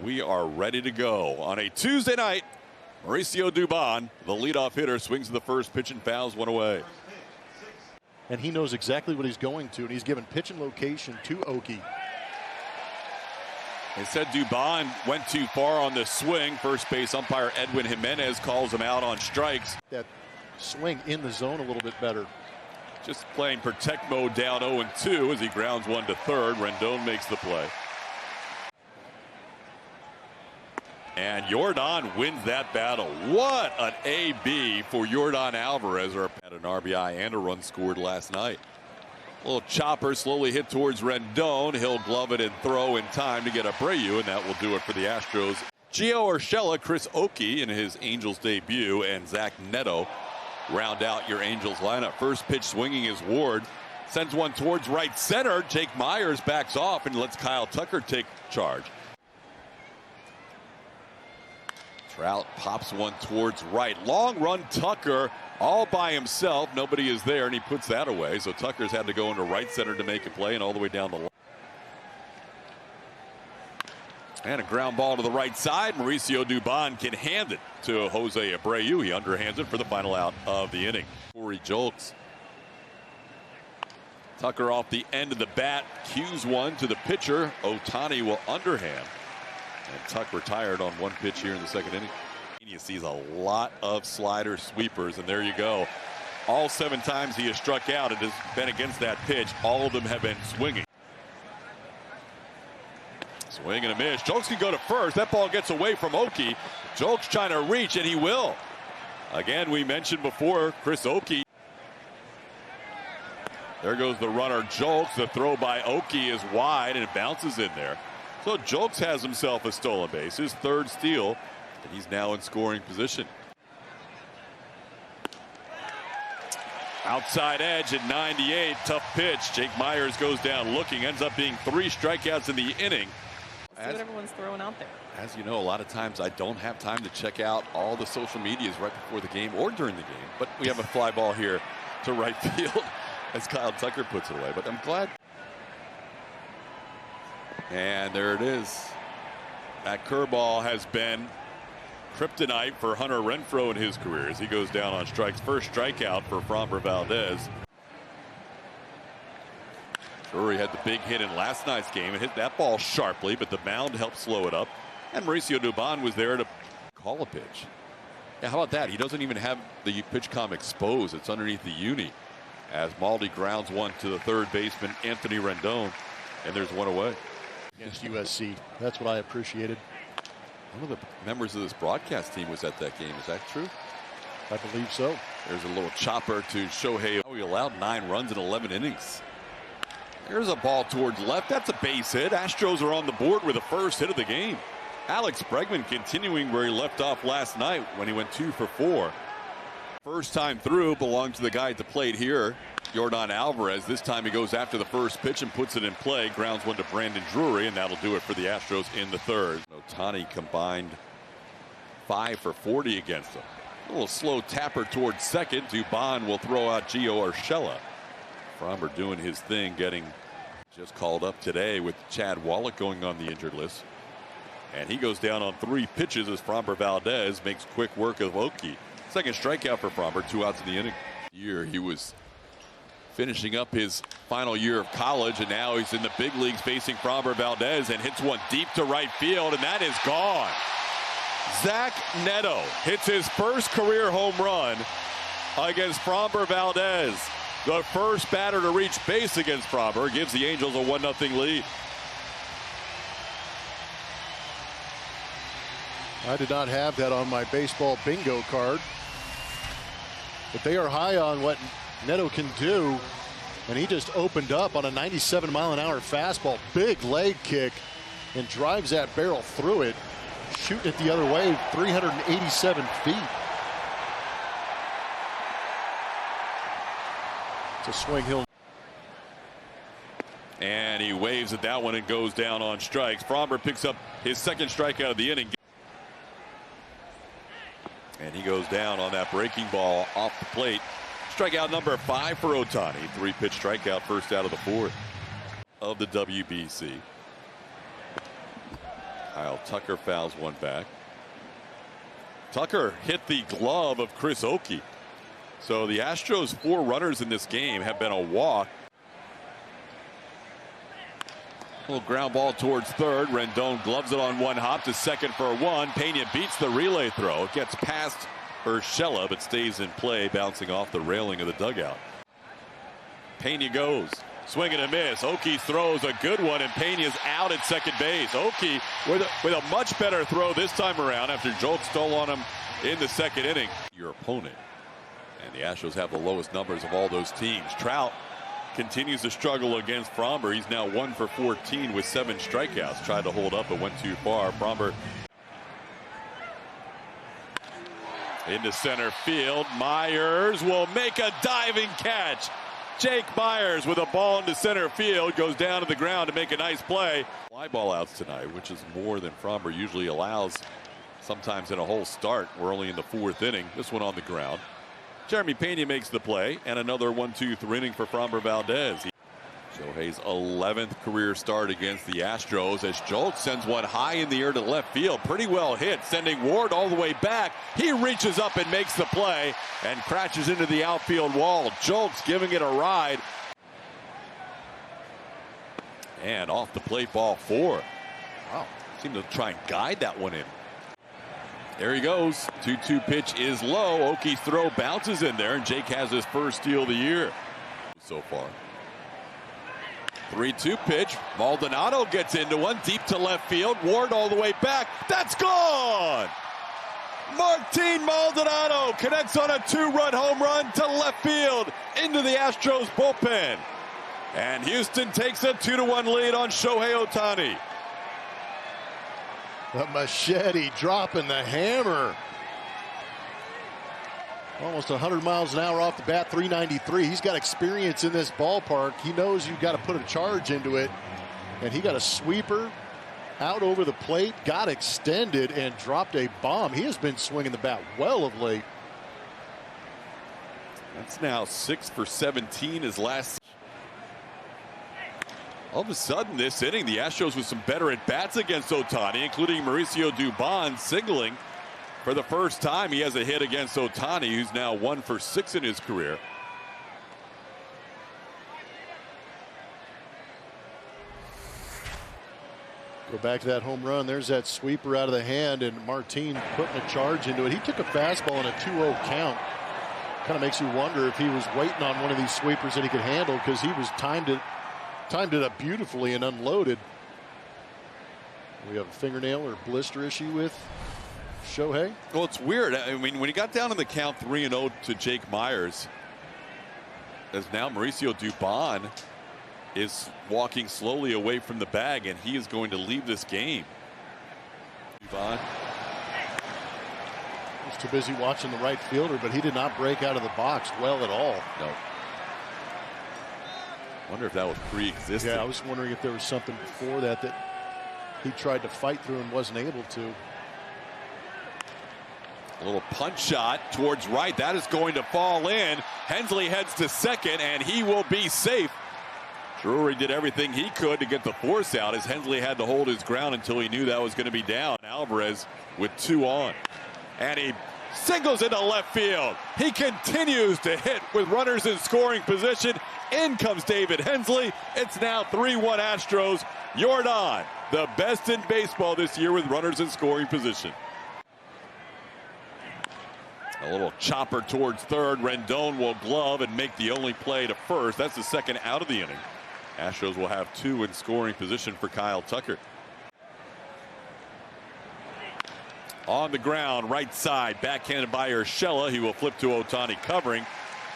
We are ready to go on a Tuesday night. Mauricio Dubon, the leadoff hitter, swings the first pitch and fouls one away. And he knows exactly what he's going to, and he's given pitch and location to Oki. They said Dubon went too far on the swing. First base umpire Edwin Jimenez calls him out on strikes. That swing in the zone a little bit better. Just playing protect mode down 0-2 as he grounds one to third. Rendon makes the play. And Jordan wins that battle. What an AB for Jordan Alvarez. Had an RBI and a run scored last night. Little chopper slowly hit towards Rendon. He'll glove it and throw in time to get Abreu, and that will do it for the Astros. Gio Urshela, Chris Oki in his Angels debut, and Zach Neto round out your Angels lineup. First pitch swinging is Ward. Sends one towards right center. Jake Myers backs off and lets Kyle Tucker take charge. Trout pops one towards right. Long run Tucker all by himself. Nobody is there, and he puts that away. So Tucker's had to go into right center to make a play and all the way down the line. And a ground ball to the right side. Mauricio Dubon can hand it to Jose Abreu. He underhands it for the final out of the inning. Corey Julks. Tucker off the end of the bat. Cues one to the pitcher. Ohtani will underhand. And Tuck retired on one pitch here in the second inning. He sees a lot of slider sweepers, and there you go. All 7 times he has struck out, it has been against that pitch. All of them have been swinging. Swing and a miss. Julks can go to first. That ball gets away from Oki. Julks trying to reach, and he will. Again, we mentioned before, Chris Oki. There goes the runner, Julks. The throw by Oki is wide, and it bounces in there. So Julks has himself a stolen base, his third steal, and he's now in scoring position. Outside edge at 98, tough pitch. Jake Myers goes down looking, ends up being 3 strikeouts in the inning. See what everyone's throwing out there. As you know, a lot of times I don't have time to check out all the social medias right before the game or during the game, but we have a fly ball here to right field as Kyle Tucker puts it away, but I'm glad. And there it is. That curveball has been kryptonite for Hunter Renfroe in his career as he goes down on strikes. First strikeout for Framber Valdez. Drury had the big hit in last night's game and hit that ball sharply, but the mound helped slow it up. And Mauricio Dubon was there to call a pitch. Yeah, how about that? He doesn't even have the pitch com exposed. It's underneath the uni. As Maldi grounds one to the third baseman, Anthony Rendon, and there's one away. Against USC. That's what I appreciated. One of the members of this broadcast team was at that game. Is that true? I believe so. There's a little chopper to Shohei. We allowed 9 runs in 11 innings. There's a ball towards left. That's a base hit. Astros are on the board with the first hit of the game. Alex Bregman continuing where he left off last night when he went 2 for 4. First time through belonged to the guy at the plate here, Jordan Alvarez. This time he goes after the first pitch and puts it in play. Grounds one to Brandon Drury, and that'll do it for the Astros in the third. Ohtani combined 5 for 40 against him. A little slow tapper towards second. Dubon will throw out Gio Urshela. Framber doing his thing, getting just called up today with Chad Wallach going on the injured list. And he goes down on 3 pitches as Framber Valdez makes quick work of Oki. Second strikeout for Framber, 2 outs in the inning. He was finishing up his final year of college, and now he's in the big leagues facing Framber Valdez and hits one deep to right field, and that is gone. Zach Neto hits his first career home run against Framber Valdez. The first batter to reach base against Framber gives the Angels a 1-0 lead. I did not have that on my baseball bingo card. But they are high on what Neto can do. And he just opened up on a 97-mile-an-hour fastball. Big leg kick and drives that barrel through it. Shooting it the other way, 387 feet. It's a swing he'll. And he waves at that one and goes down on strikes. Framber picks up his second strikeout of the inning. And he goes down on that breaking ball off the plate. Strikeout number 5 for Ohtani. 3-pitch strikeout, first out of the 4th of the WBC. Kyle Tucker fouls one back. Tucker hit the glove of Chris Oakey. So the Astros' 4 runners in this game have been a walk. Little ground ball towards third. Rendon gloves it on one hop to second for 1. Pena beats the relay throw. It gets past Urshela but stays in play, bouncing off the railing of the dugout. Pena goes. Swing and a miss. Oakey throws a good one, and Pena's out at second base. Oakey with a much better throw this time around after Jolt stole on him in the second inning. Your opponent. And the Astros have the lowest numbers of all those teams. Trout continues to struggle against Fromber. He's now 1 for 14 with 7 strikeouts. Tried to hold up but went too far. Fromber into center field. Myers will make a diving catch. Jake Myers with a ball into center field goes down to the ground to make a nice play. Fly ball outs tonight, which is more than Fromber usually allows sometimes in a whole start. We're only in the 4th inning. This one on the ground. Jeremy Pena makes the play, and another 1-2-3 inning for Fromber Valdez. Shohei's 11th career start against the Astros as Jolt sends one high in the air to left field. Pretty well hit, sending Ward all the way back. He reaches up and makes the play and crashes into the outfield wall. Jolt's giving it a ride. And off the plate, ball 4. Wow, seemed to try and guide that one in. There he goes. 2-2 pitch is low. Oakey's throw bounces in there, and Jake has his first steal of the year so far. 3-2 pitch. Maldonado gets into one deep to left field. Ward all the way back. That's gone. Martin Maldonado connects on a 2-run home run to left field into the Astros bullpen. And Houston takes a 2-1 lead on Shohei Ohtani. The machete dropping the hammer. Almost 100 miles an hour off the bat, 393. He's got experience in this ballpark. He knows you've got to put a charge into it. And he got a sweeper out over the plate, got extended, and dropped a bomb. He has been swinging the bat well of late. That's now 6 for 17 his last. All of a sudden this inning, the Astros with some better at-bats against Ohtani, including Mauricio Dubon signaling for the first time he has a hit against Ohtani, who's now 1 for 6 in his career. Go back to that home run. There's that sweeper out of the hand, and Martin putting a charge into it. He took a fastball in a 2-0 count. Kind of makes you wonder if he was waiting on one of these sweepers that he could handle, because he was timed it up beautifully and unloaded. We have a fingernail or blister issue with Shohei. Well, it's weird. I mean, when he got down in the count 3-0 to Jake Myers, as now Mauricio Dubon is walking slowly away from the bag, and he is going to leave this game. Dubon was too busy watching the right fielder, but he did not break out of the box well at all. No. Wonder if that was pre-existing. Yeah, I was wondering if there was something before that he tried to fight through and wasn't able to. A little punch shot towards right. That is going to fall in. Hensley heads to second, and he will be safe. Drury did everything he could to get the force out, as Hensley had to hold his ground until he knew that was going to be down. Alvarez with 2 on. And he singles into left field. He continues to hit with runners in scoring position. In comes David Hensley. It's now 3-1 Astros. Yordan, the best in baseball this year with runners in scoring position. A little chopper towards third. Rendon will glove and make the only play to first. That's the second out of the inning. Astros will have 2 in scoring position for Kyle Tucker. On the ground, right side, backhanded by Urshela. He will flip to Ohtani covering.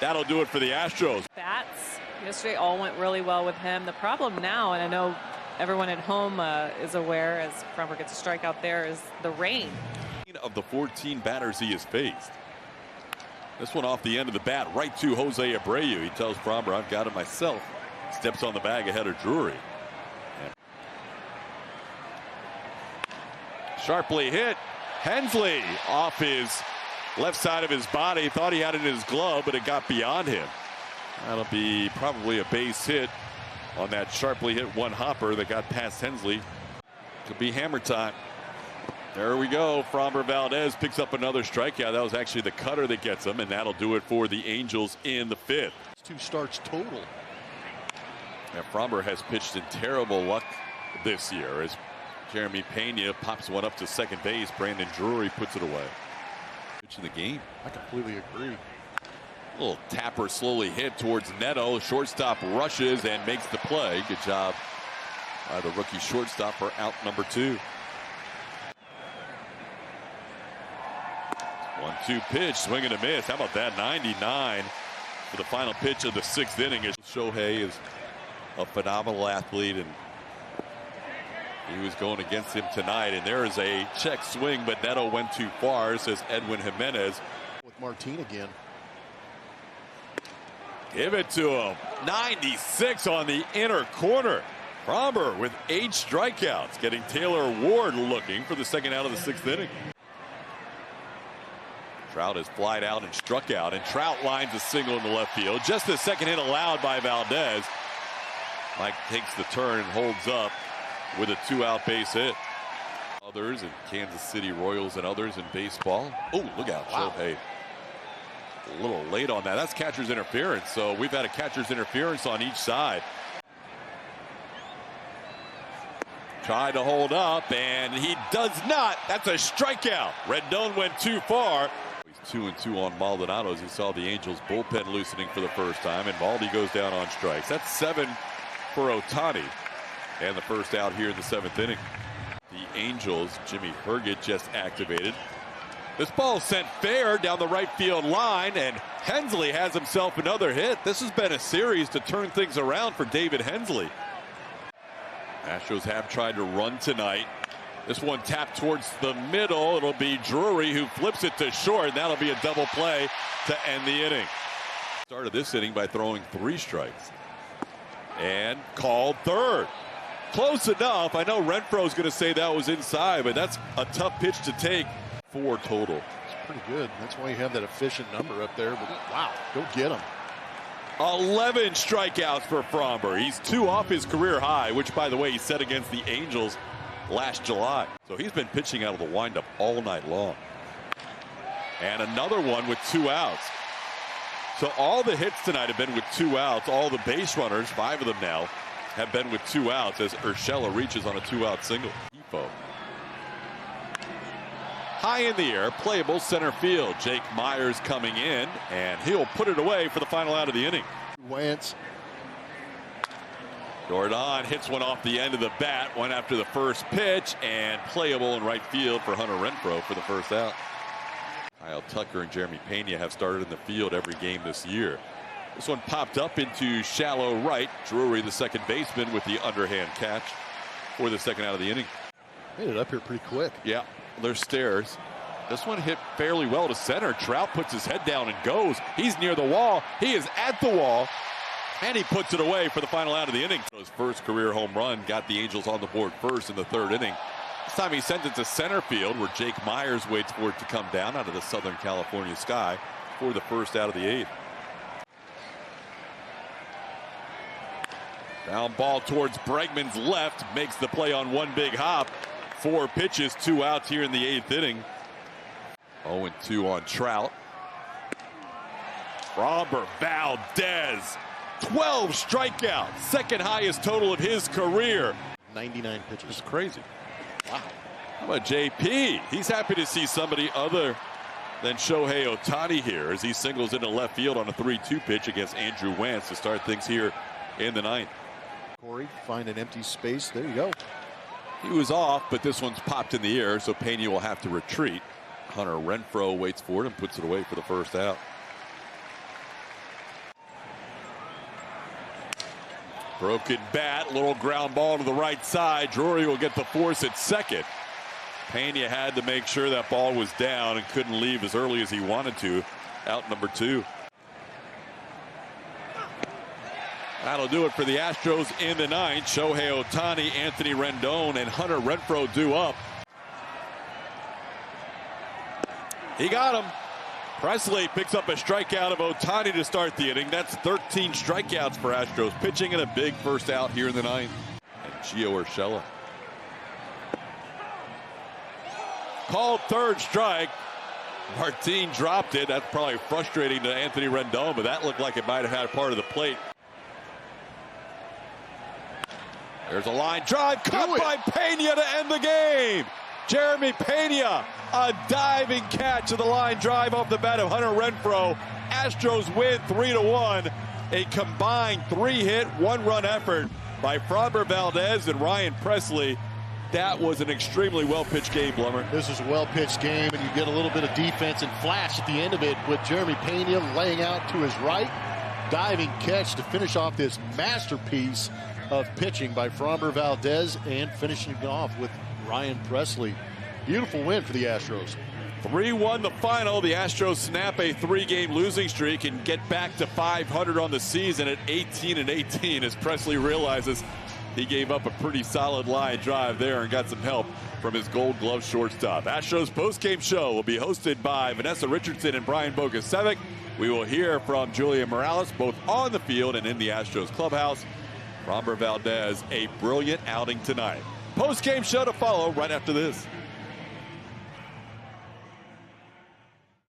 That'll do it for the Astros. Bats yesterday all went really well with him. The problem now, and I know everyone at home is aware as Fromber gets a strikeout there, is the rain. Of the 14 batters he has faced. This one off the end of the bat, right to Jose Abreu. He tells Fromber, I've got it myself. Steps on the bag ahead of Drury. Sharply hit. Hensley off his left side of his body. Thought he had it in his glove, but it got beyond him. That'll be probably a base hit on that sharply hit one hopper that got past Hensley. Could be hammer time. There we go. Framber Valdez picks up another strikeout. That was actually the cutter that gets him, and that'll do it for the Angels in the 5th. 2 starts total. And Framber has pitched in terrible luck this year as Jeremy Pena pops one up to second base. Brandon Drury puts it away. Pitch in the game. I completely agree. Little tapper slowly hit towards Neto. Shortstop rushes and makes the play. Good job by the rookie shortstop for out number 2. 1-2 pitch, swing and a miss. How about that? 99 for the final pitch of the 6th inning. Shohei is a phenomenal athlete, and he was going against him tonight. And there is a check swing, but Neto went too far, says Edwin Jimenez. With Martin again. Give it to him. 96 on the inner corner. Framber with 8 strikeouts, getting Taylor Ward looking for the second out of the 6th inning. Trout has flied out and struck out, and Trout lines a single in the left field. Just the second hit allowed by Valdez. Mike takes the turn and holds up with a 2-out base hit. Others in Kansas City Royals and others in baseball. Oh, look out, wow. Shohei. A little late on that. That's catcher's interference. So we've had a catcher's interference on each side. Tried to hold up, and he does not. That's a strikeout. Rendon went too far. He's 2-2 on Maldonado as he saw the Angels bullpen loosening for the first time, and Maldi goes down on strikes. That's 7 for Ohtani, and the first out here in the 7th inning. The Angels, Jimmy Herget just activated. This ball sent fair down the right field line, and Hensley has himself another hit. This has been a series to turn things around for David Hensley. Astros have tried to run tonight. This one tapped towards the middle. It'll be Drury who flips it to short. That'll be a double play to end the inning. Started this inning by throwing 3 strikes. And called third. Close enough. I know Renfro's going to say that was inside, but that's a tough pitch to take. 4 total. It's pretty good. That's why you have that efficient number up there. But wow, go get him. 11 strikeouts for Framber. He's 2 off his career high, which, by the way, he set against the Angels last July. So he's been pitching out of the windup all night long. And another one with 2 outs. So all the hits tonight have been with 2 outs. All the base runners, 5 of them now, have been with 2 outs as Urshela reaches on a 2-out single. High in the air, playable center field. Jake Myers coming in, and he'll put it away for the final out of the inning. Wentz. Jordan hits one off the end of the bat, one after the first pitch, and playable in right field for Hunter Renfroe for the first out. Kyle Tucker and Jeremy Pena have started in the field every game this year. This one popped up into shallow right. Drury, the second baseman, with the underhand catch for the second out of the inning. Made it up here pretty quick. Yeah, there's stairs. This one hit fairly well to center. Trout puts his head down and goes. He's near the wall. He is at the wall. And he puts it away for the final out of the inning. His first career home run got the Angels on the board first in the 3rd inning. This time he sends it to center field where Jake Myers waits for it to come down out of the Southern California sky for the first out of the 8th. Down ball towards Bregman's left. Makes the play on one big hop. 4 pitches, 2 outs here in the 8th inning. 0-2 on Trout. Framber Valdez. 12 strikeouts. Second highest total of his career. 99 pitches. It's crazy. Wow. How about JP? He's happy to see somebody other than Shohei Ohtani here as he singles into left field on a 3-2 pitch against Andrew Wentz to start things here in the 9th. Corey, find an empty space. There you go. He was off, but this one's popped in the air, so Pena will have to retreat. Hunter Renfroe waits for it and puts it away for the first out. Broken bat, little ground ball to the right side. Drury will get the force at second. Pena had to make sure that ball was down and couldn't leave as early as he wanted to. Out number 2. That'll do it for the Astros in the 9th. Shohei Ohtani, Anthony Rendon, and Hunter Renfroe due up. He got him. Presley picks up a strikeout of Ohtani to start the inning. That's 13 strikeouts for Astros pitching and a big first out here in the 9th. And Gio Urshela. Called third strike. Martin dropped it. That's probably frustrating to Anthony Rendon, but that looked like it might have had a part of the plate. There's a line drive cut by Pena to end the game. Jeremy Pena, a diving catch of the line drive off the bat of Hunter Renfroe. Astros win 3-1. A combined 3-hit, 1-run effort by Framber Valdez and Ryan Pressly. That was an extremely well-pitched game, Blummer. This is a well-pitched game, and you get a little bit of defense and flash at the end of it with Jeremy Pena laying out to his right. Diving catch to finish off this masterpiece of pitching by Framber Valdez and finishing it off with Ryan Pressly. Beautiful win for the Astros. 3-1 the final. The Astros snap a 3-game losing streak and get back to 500 on the season at 18-18 as Pressly realizes he gave up a pretty solid line drive there and got some help from his Gold Glove shortstop. Astros postgame show will be hosted by Vanessa Richardson and Brian Bogusevic. We will hear from Julia Morales both on the field and in the Astros clubhouse. Framber Valdez, a brilliant outing tonight. Postgame show to follow right after this.